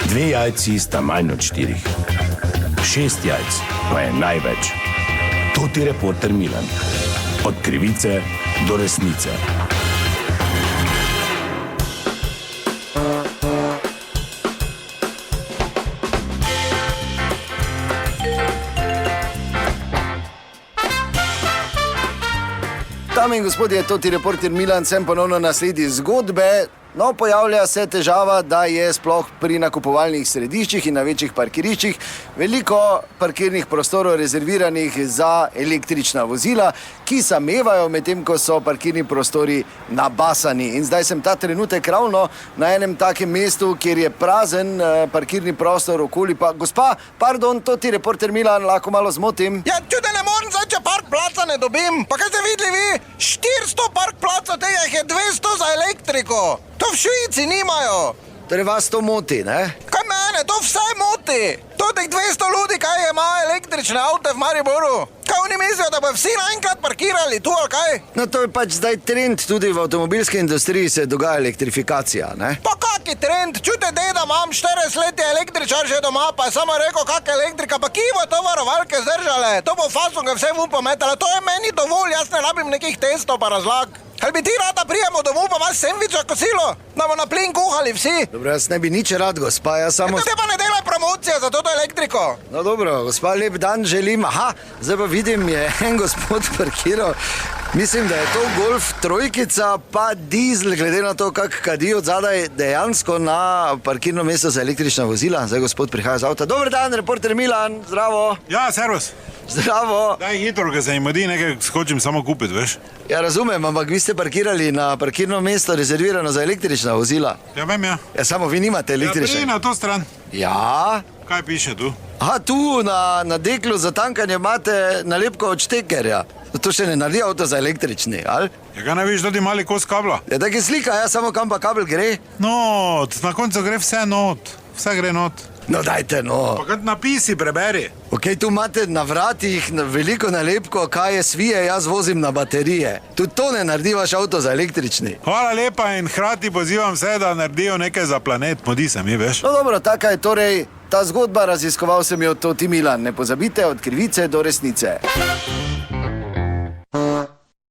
2 jajci sta manj od 4. 6 jajc pa je največ. To ti reporter Milan. Od krivice do resnice. Dame in gospodje, to ti reporter Milan, sem ponovno na sledi zgodbe. No, pojavlja se težava, da je sploh pri nakupovalnih središčih in na večjih parkiriščih veliko parkirnih prostorov rezerviranih za električna vozila, ki samevajo medtem, ko so parkirni prostori nabasani. In zdaj sem ta trenutek ravno na enem takem mestu, kjer je prazen parkirni prostor okoli pa... Gospa, pardon, to ti reporter Milan, lahko malo zmotim. Ja, čude ne morem zdaj, če park placa ne dobim. Pa kaj ste videli vi? 400 park placa, tega jih je 200 za elektriko. To v Švici nimajo. Torej vas to moti, ne? Kaj mene, to vse moti. To teh 200 ljudi, kaj ima električne avte v Mariboru. Kaj oni mislijo, da bo vsi naenkrat parkirali tu ali kaj? No, to je pač zdaj trend, tudi v avtomobilski industriji se dogaja elektrifikacija, ne? Pa kaki trend? Čute, deda, imam 40 let je električar že doma, pa je samo rekel, kak elektrika, pa ki bo to varovalke zdržale? To bo fasonga vse v pometala, to je meni dovolj, jaz ne rabim nekih testov pa razlag. Ali bi ti rada prijemo domov, pa imaš sendviča kosilo? Da bomo na plin kuhali vsi? Dobro, jaz ne bi nič rad, gospa, jaz samo... Te pa ne delaj promocije za to elektriko. No dobro, gospa, lep dan želim. Aha, zdaj pa vidim, je en gospod parkiral. Mislim, da je to Golf trojkica, pa dizel, glede na to, kak kadi od zadaj dejansko na parkirno mesto za električna vozila. Zdaj gospod prihaja z avta. Dober dan, reporter Milan, zdravo. Ja, servus. Zdravo. Daj hitro, ker se jim odi, nekaj skočim samo kupiti, veš. Ja, razumem, ampak vi ste parkirali na parkirno mesto rezervirano za električna vozila. Ja, vem, ja. Ja, samo vi nimate električne. Ja, na to stran. Ja. Kaj piše tu? Aha, tu na deklu za tankanje imate nalepko od štekerja. To še ne naredi avto za električni, ali? Ja, kaj ne viš, da ti mali kos kabla? Ja, tak je slika, ja, samo kam pa kabel gre. Not, na koncu gre vse not. Vse gre not. No, dajte, no. Pa kaj napisi, preberi. Ok, tu imate na vratih veliko nalepko, kaj je svije, jaz vozim na baterije. Tudi to ne naredi vaš avto za električni. Hvala lepa in hkrati pozivam vse, da naredijo nekaj za planet. Modi se mi, veš. No, dobro, taka je torej ta zgodba, raziskoval sem jo to ti Milan. Ne pozabite, od krivice do resnice.